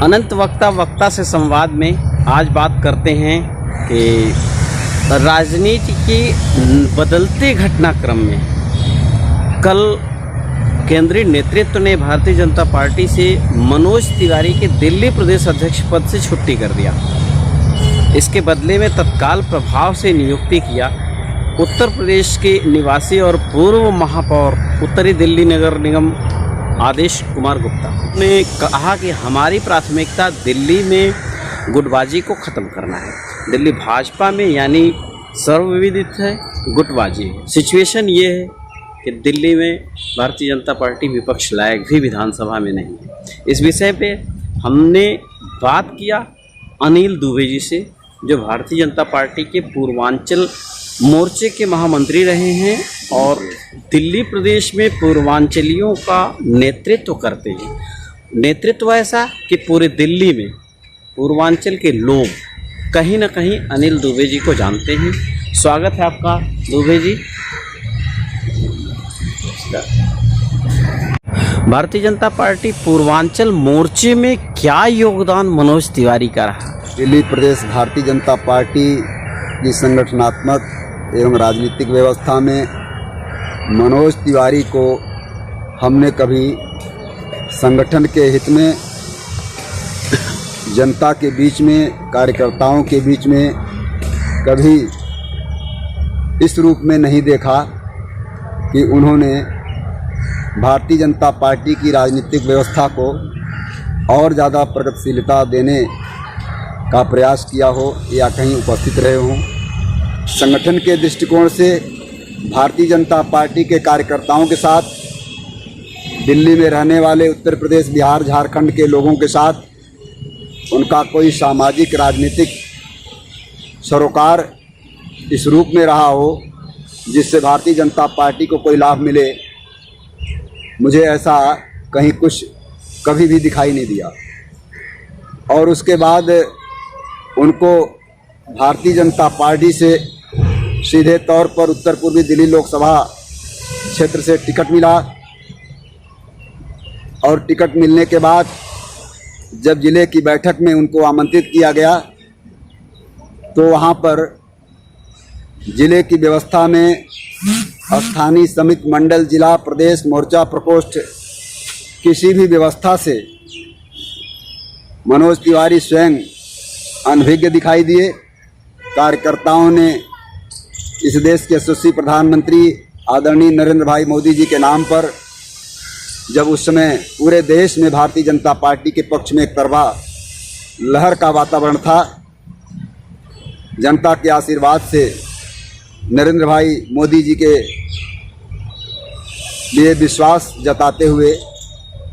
अनंत वक्ता से संवाद में आज बात करते हैं कि राजनीति के बदलते घटनाक्रम में कल केंद्रीय नेतृत्व ने भारतीय जनता पार्टी से मनोज तिवारी के दिल्ली प्रदेश अध्यक्ष पद से छुट्टी कर दिया। इसके बदले में तत्काल प्रभाव से नियुक्ति किया उत्तर प्रदेश के निवासी और पूर्व महापौर उत्तरी दिल्ली नगर निगम आदेश कुमार गुप्ता ने कहा कि हमारी प्राथमिकता दिल्ली में गुटबाजी को ख़त्म करना है। दिल्ली भाजपा में यानी सर्वविदित है गुटबाजी है। सिचुएशन ये है कि दिल्ली में भारतीय जनता पार्टी विपक्ष लायक भी विधानसभा में नहीं है। इस विषय पे हमने बात किया अनिल दुबे जी से, जो भारतीय जनता पार्टी के पूर्वांचल मोर्चे के महामंत्री रहे हैं और दिल्ली प्रदेश में पूर्वांचलियों का नेतृत्व करते हैं। नेतृत्व ऐसा कि पूरे दिल्ली में पूर्वांचल के लोग कहीं ना कहीं अनिल दुबे जी को जानते हैं। स्वागत है आपका दुबे जी। भारतीय जनता पार्टी पूर्वांचल मोर्चे में क्या योगदान मनोज तिवारी का रहा? दिल्ली प्रदेश भारतीय जनता पार्टी की संगठनात्मक एवं राजनीतिक व्यवस्था में मनोज तिवारी को हमने कभी संगठन के हित में, जनता के बीच में, कार्यकर्ताओं के बीच में कभी इस रूप में नहीं देखा कि उन्होंने भारतीय जनता पार्टी की राजनीतिक व्यवस्था को और ज़्यादा प्रगतिशीलता देने का प्रयास किया हो या कहीं उपस्थित रहे हों। संगठन के दृष्टिकोण से भारतीय जनता पार्टी के कार्यकर्ताओं के साथ, दिल्ली में रहने वाले उत्तर प्रदेश, बिहार, झारखंड के लोगों के साथ उनका कोई सामाजिक राजनीतिक सरोकार इस रूप में रहा हो जिससे भारतीय जनता पार्टी को कोई लाभ मिले, मुझे ऐसा कहीं कुछ कभी भी दिखाई नहीं दिया। और उसके बाद उनको भारतीय जनता पार्टी से सीधे तौर पर उत्तर पूर्वी दिल्ली लोकसभा क्षेत्र से टिकट मिला और टिकट मिलने के बाद जब जिले की बैठक में उनको आमंत्रित किया गया तो वहाँ पर जिले की व्यवस्था में स्थानीय समिति, मंडल, जिला, प्रदेश, मोर्चा, प्रकोष्ठ किसी भी व्यवस्था से मनोज तिवारी स्वयं अनभिज्ञ दिखाई दिए। कार्यकर्ताओं ने इस देश के यशस्वी प्रधानमंत्री आदरणीय नरेंद्र भाई मोदी जी के नाम पर, जब उस समय पूरे देश में भारतीय जनता पार्टी के पक्ष में एक तरफा लहर का वातावरण था, जनता के आशीर्वाद से नरेंद्र भाई मोदी जी के लिए विश्वास जताते हुए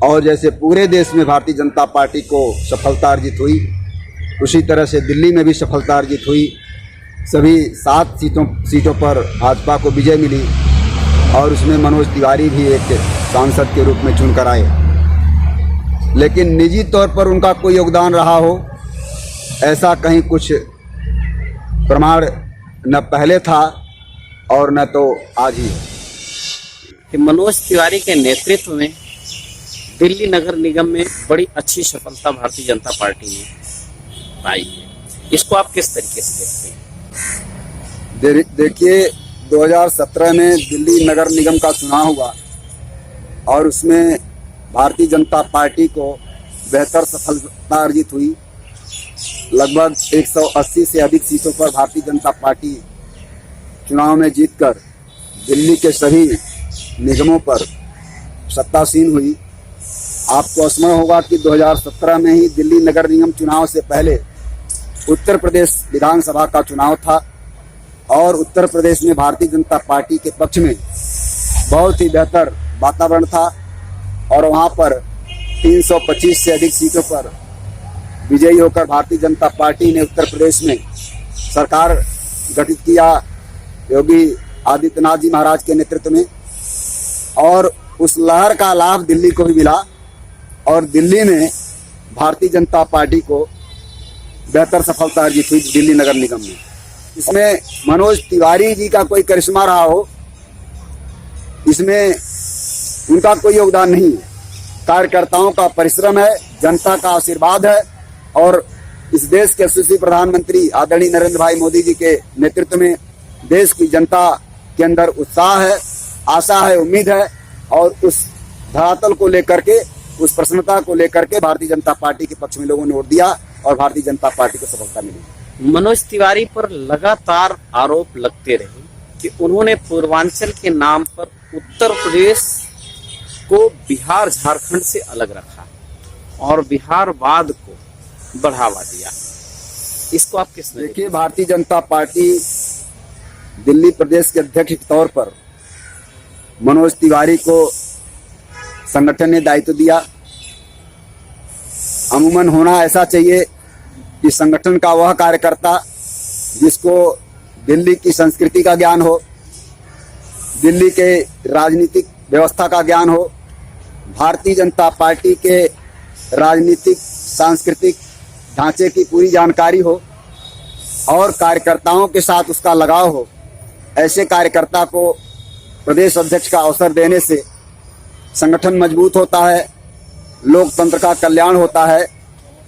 और जैसे पूरे देश में भारतीय जनता पार्टी को सफलता अर्जित हुई, उसी तरह से दिल्ली में भी सफलता अर्जित हुई। सभी 7 सीटों पर भाजपा को विजय मिली और उसमें मनोज तिवारी भी एक सांसद के रूप में चुनकर आए। लेकिन निजी तौर पर उनका कोई योगदान रहा हो ऐसा कहीं कुछ प्रमाण न पहले था और न तो आज ही है। कि मनोज तिवारी के नेतृत्व में दिल्ली नगर निगम में बड़ी अच्छी सफलता भारतीय जनता पार्टी ने पाई है। इसको आप किस तरीके से देखते हैं? देखिए, 2017 में दिल्ली नगर निगम का चुनाव हुआ और उसमें भारतीय जनता पार्टी को बेहतर सफलता अर्जित हुई। लगभग 180 से अधिक सीटों पर भारतीय जनता पार्टी चुनाव में जीतकर दिल्ली के सभी निगमों पर सत्तासीन हुई। आपको स्मरण होगा कि 2017 में ही दिल्ली नगर निगम चुनाव से पहले उत्तर प्रदेश विधानसभा का चुनाव था और उत्तर प्रदेश में भारतीय जनता पार्टी के पक्ष में बहुत ही बेहतर वातावरण था और वहां पर 325 से अधिक सीटों पर विजयी होकर भारतीय जनता पार्टी ने उत्तर प्रदेश में सरकार गठित किया योगी आदित्यनाथ जी महाराज के नेतृत्व में, और उस लहर का लाभ दिल्ली को भी मिला और दिल्ली में भारतीय जनता पार्टी को बेहतर सफलता अर्जित हुई दिल्ली नगर निगम में। इसमें मनोज तिवारी जी का कोई करिश्मा रहा हो, इसमें उनका कोई योगदान नहीं है। कार्यकर्ताओं का परिश्रम है, जनता का आशीर्वाद है और इस देश के यशस्वी प्रधानमंत्री आदरणीय नरेंद्र भाई मोदी जी के नेतृत्व में देश की जनता के अंदर उत्साह है, आशा है, उम्मीद है और उस धरातल को लेकर के, उस प्रसन्नता को लेकर के भारतीय जनता पार्टी के पक्ष में लोगों ने वोट दिया और भारतीय जनता पार्टी को सफलता मिली। मनोज तिवारी पर लगातार आरोप लगते रहे कि उन्होंने पूर्वांचल के नाम पर उत्तर प्रदेश को बिहार झारखंड से अलग रखा और बिहारवाद को बढ़ावा दिया। इसको आप किस देखिए, भारतीय जनता पार्टी दिल्ली प्रदेश के अध्यक्ष के तौर पर मनोज तिवारी को संगठन ने दायित्व दिया। अमूमन होना ऐसा चाहिए कि संगठन का वह कार्यकर्ता जिसको दिल्ली की संस्कृति का ज्ञान हो, दिल्ली के राजनीतिक व्यवस्था का ज्ञान हो, भारतीय जनता पार्टी के राजनीतिक सांस्कृतिक ढांचे की पूरी जानकारी हो और कार्यकर्ताओं के साथ उसका लगाव हो। ऐसे कार्यकर्ता को प्रदेश अध्यक्ष का अवसर देने से संगठन मजबूत होता है, लोकतंत्र का कल्याण होता है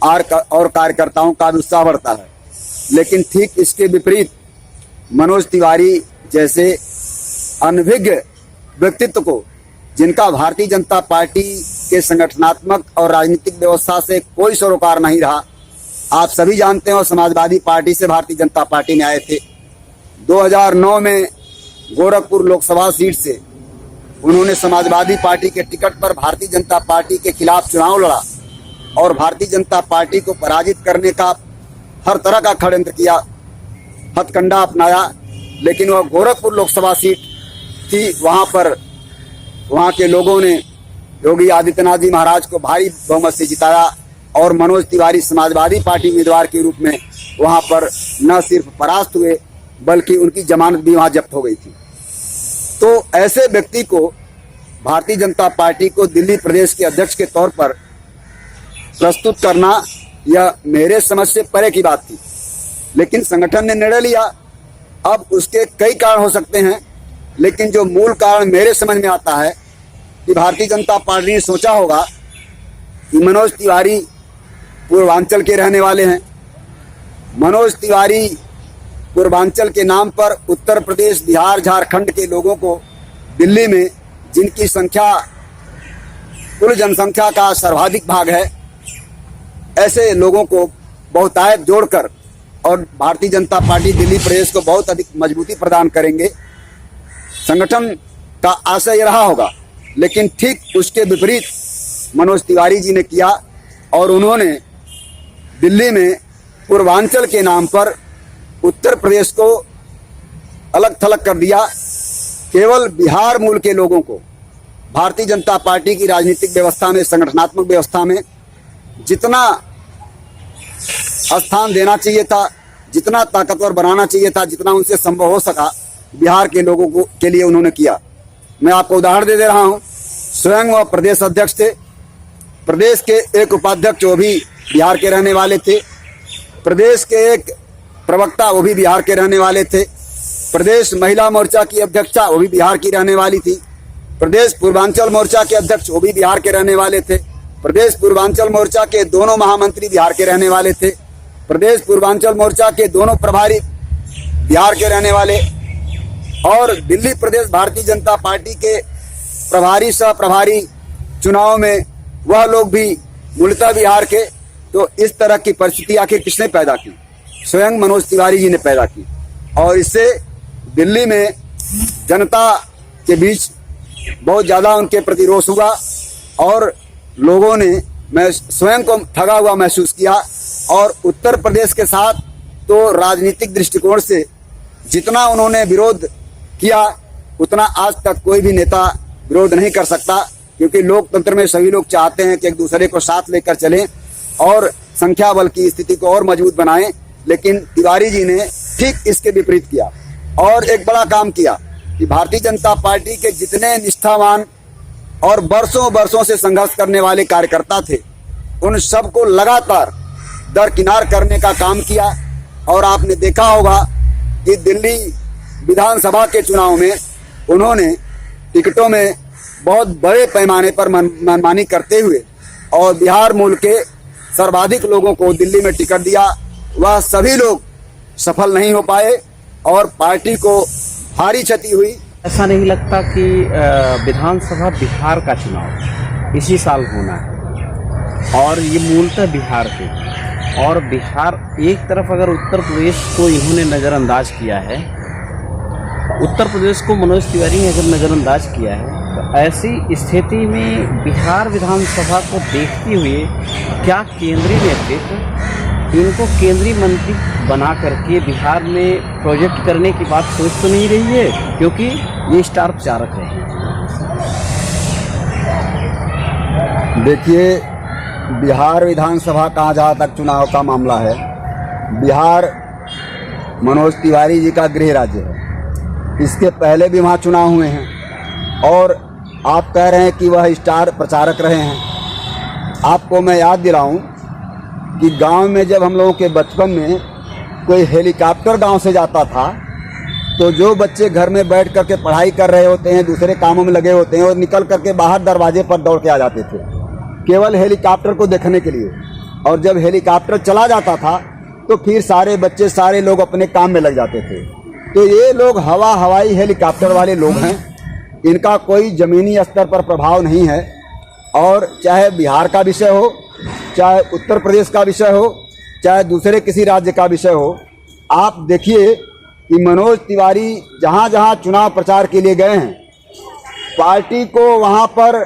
और कार्यकर्ताओं का भी उत्साह बढ़ता है। लेकिन ठीक इसके विपरीत मनोज तिवारी जैसे अनभिज्ञ व्यक्तित्व को, जिनका भारतीय जनता पार्टी के संगठनात्मक और राजनीतिक व्यवस्था से कोई सरोकार नहीं रहा, आप सभी जानते हैं, और समाजवादी पार्टी से भारतीय जनता पार्टी में आए थे। 2009 में गोरखपुर लोकसभा सीट से उन्होंने समाजवादी पार्टी के टिकट पर भारतीय जनता पार्टी के खिलाफ चुनाव लड़ा और भारतीय जनता पार्टी को पराजित करने का हर तरह का षड्यंत्र किया, हथकंडा अपनाया। लेकिन वह गोरखपुर लोकसभा सीट थी, वहाँ के लोगों ने योगी आदित्यनाथ जी महाराज को भारी बहुमत से जिताया और मनोज तिवारी समाजवादी पार्टी उम्मीदवार के रूप में वहाँ पर न सिर्फ परास्त हुए बल्कि उनकी जमानत भी वहाँ जब्त हो गई थी। तो ऐसे व्यक्ति को भारतीय जनता पार्टी को दिल्ली प्रदेश के अध्यक्ष के तौर पर प्रस्तुत करना यह मेरे समझ से परे की बात थी। लेकिन संगठन ने निर्णय लिया। अब उसके कई कारण हो सकते हैं, लेकिन जो मूल कारण मेरे समझ में आता है कि भारतीय जनता पार्टी ने सोचा होगा कि मनोज तिवारी पूर्वांचल के रहने वाले हैं। मनोज तिवारी पूर्वांचल के नाम पर उत्तर प्रदेश, बिहार, झारखंड के लोगों को दिल्ली में, जिनकी संख्या कुल जनसंख्या का सर्वाधिक भाग है, ऐसे लोगों को बहुतायत जोड़कर और भारतीय जनता पार्टी दिल्ली प्रदेश को बहुत अधिक मजबूती प्रदान करेंगे, संगठन का आशय रहा होगा। लेकिन ठीक उसके विपरीत मनोज तिवारी जी ने किया और उन्होंने दिल्ली में पूर्वांचल के नाम पर उत्तर प्रदेश को अलग थलग कर दिया। केवल बिहार मूल के लोगों को भारतीय जनता पार्टी की राजनीतिक व्यवस्था में, संगठनात्मक व्यवस्था में जितना स्थान देना चाहिए था, जितना ताकतवर बनाना चाहिए था, जितना उनसे संभव हो सका, बिहार के लोगों को के लिए उन्होंने किया। मैं आपको उदाहरण दे रहा हूं। स्वयं वह प्रदेश अध्यक्ष थे, प्रदेश के एक उपाध्यक्ष वो भी बिहार के रहने वाले थे, प्रदेश के एक प्रवक्ता वो भी बिहार के रहने वाले थे, प्रदेश महिला मोर्चा की अध्यक्षा वो भी बिहार की रहने वाली थी, प्रदेश पूर्वांचल मोर्चा के अध्यक्ष वो भी बिहार के रहने वाले थे, प्रदेश पूर्वांचल मोर्चा के दोनों महामंत्री बिहार के रहने वाले थे, प्रदेश पूर्वांचल मोर्चा के दोनों प्रभारी बिहार के रहने वाले, और दिल्ली प्रदेश भारतीय जनता पार्टी के प्रभारी सह प्रभारी चुनाव में वह लोग भी मूलतः बिहार के। तो इस तरह की परिस्थिति आखिर किसने पैदा की? स्वयं मनोज तिवारी जी ने पैदा की और इससे दिल्ली में जनता के बीच बहुत ज़्यादा उनके प्रति रोष हुआ और लोगों ने, मैं स्वयं को ठगा हुआ महसूस किया। और उत्तर प्रदेश के साथ तो राजनीतिक दृष्टिकोण से जितना उन्होंने विरोध किया उतना आज तक कोई भी नेता विरोध नहीं कर सकता, क्योंकि लोकतंत्र में सभी लोग चाहते हैं कि एक दूसरे को साथ लेकर चलें और संख्या बल की स्थिति को और मजबूत बनाएं। लेकिन तिवारी जी ने ठीक इसके विपरीत किया और एक बड़ा काम किया कि भारतीय जनता पार्टी के जितने निष्ठावान और वर्षों वर्षों से संघर्ष करने वाले कार्यकर्ता थे, उन सबको लगातार दरकिनार करने का काम किया। और आपने देखा होगा कि दिल्ली विधानसभा के चुनाव में उन्होंने टिकटों में बहुत बड़े पैमाने पर मनमानी करते हुए और बिहार मूल के सर्वाधिक लोगों को दिल्ली में टिकट दिया, वह सभी लोग सफल नहीं हो पाए और पार्टी को भारी क्षति हुई। ऐसा नहीं लगता कि विधानसभा बिहार का चुनाव इसी साल होना है और ये मूलतः बिहार के, और बिहार एक तरफ अगर उत्तर प्रदेश को इन्होंने नज़रअंदाज किया है, उत्तर प्रदेश को मनोज तिवारी ने अगर नज़रअंदाज किया है, तो ऐसी स्थिति में बिहार विधानसभा को देखते हुए क्या केंद्रीय नेतृत्व इनको केंद्रीय मंत्री बना करके बिहार में प्रोजेक्ट करने की बात सोच तो नहीं रही है, क्योंकि ये स्टार प्रचारक रहे हैं। देखिए, बिहार विधानसभा का जहाँ तक चुनाव का मामला है, बिहार मनोज तिवारी जी का गृह राज्य है। इसके पहले भी वहाँ चुनाव हुए हैं और आप कह रहे हैं कि वह स्टार प्रचारक रहे हैं। आपको मैं याद दिलाऊं कि गांव में जब हम लोगों के बचपन में कोई हेलीकॉप्टर गांव से जाता था, तो जो बच्चे घर में बैठ करके पढ़ाई कर रहे होते हैं, दूसरे कामों में लगे होते हैं, और निकल करके बाहर दरवाजे पर दौड़ के आ जाते थे केवल हेलीकॉप्टर को देखने के लिए। और जब हेलीकॉप्टर चला जाता था तो फिर सारे बच्चे, सारे लोग अपने काम में लग जाते थे। तो ये लोग हवाई हेलीकॉप्टर वाले लोग हैं, इनका कोई ज़मीनी स्तर पर प्रभाव नहीं है। और चाहे बिहार का विषय हो, चाहे उत्तर प्रदेश का विषय हो, चाहे दूसरे किसी राज्य का विषय हो, आप देखिए कि मनोज तिवारी जहाँ जहाँ चुनाव प्रचार के लिए गए हैं, पार्टी को वहाँ पर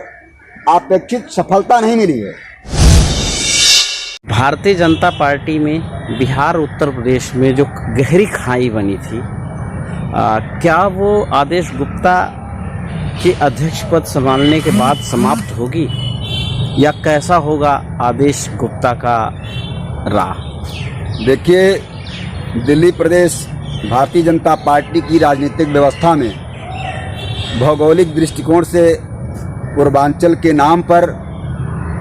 अपेक्षित सफलता नहीं मिली है। भारतीय जनता पार्टी में बिहार उत्तर प्रदेश में जो गहरी खाई बनी थी, क्या वो आदेश गुप्ता के अध्यक्ष पद संभालने के बाद समाप्त होगी, या कैसा होगा आदेश गुप्ता का राह? देखिए, दिल्ली प्रदेश भारतीय जनता पार्टी की राजनीतिक व्यवस्था में भौगोलिक दृष्टिकोण से पूर्वांचल के नाम पर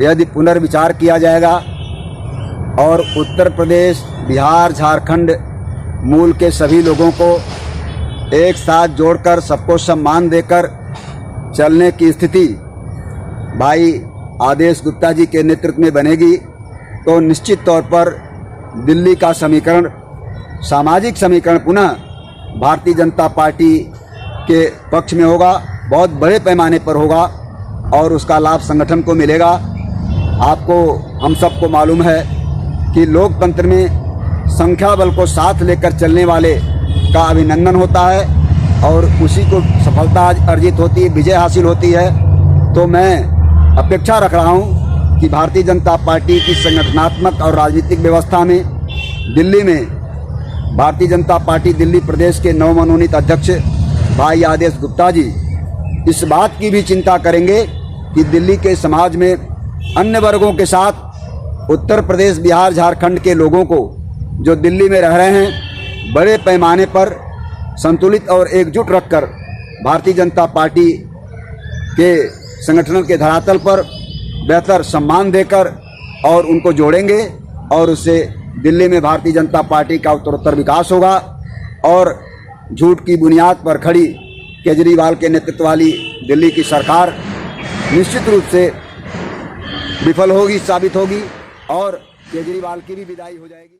यदि पुनर्विचार किया जाएगा और उत्तर प्रदेश, बिहार, झारखंड मूल के सभी लोगों को एक साथ जोड़कर सबको सम्मान देकर चलने की स्थिति भाई आदेश गुप्ता जी के नेतृत्व में बनेगी, तो निश्चित तौर पर दिल्ली का समीकरण, सामाजिक समीकरण पुनः भारतीय जनता पार्टी के पक्ष में होगा, बहुत बड़े पैमाने पर होगा और उसका लाभ संगठन को मिलेगा। आपको, हम सबको मालूम है कि लोकतंत्र में संख्या बल को साथ लेकर चलने वाले का अभिनंदन होता है और उसी को सफलता अर्जित होती है, विजय हासिल होती है। तो मैं अपेक्षा रख रहा हूं कि भारतीय जनता पार्टी की संगठनात्मक और राजनीतिक व्यवस्था में दिल्ली में भारतीय जनता पार्टी दिल्ली प्रदेश के नवमनोनीत अध्यक्ष भाई आदेश गुप्ता जी इस बात की भी चिंता करेंगे कि दिल्ली के समाज में अन्य वर्गों के साथ उत्तर प्रदेश, बिहार, झारखंड के लोगों को जो दिल्ली में रह रहे हैं, बड़े पैमाने पर संतुलित और एकजुट रखकर भारतीय जनता पार्टी के संगठन के धरातल पर बेहतर सम्मान देकर और उनको जोड़ेंगे और उससे दिल्ली में भारतीय जनता पार्टी का उत्तरोत्तर विकास होगा और झूठ की बुनियाद पर खड़ी केजरीवाल के नेतृत्व वाली दिल्ली की सरकार निश्चित रूप से विफल होगी, साबित होगी और केजरीवाल की भी विदाई हो जाएगी।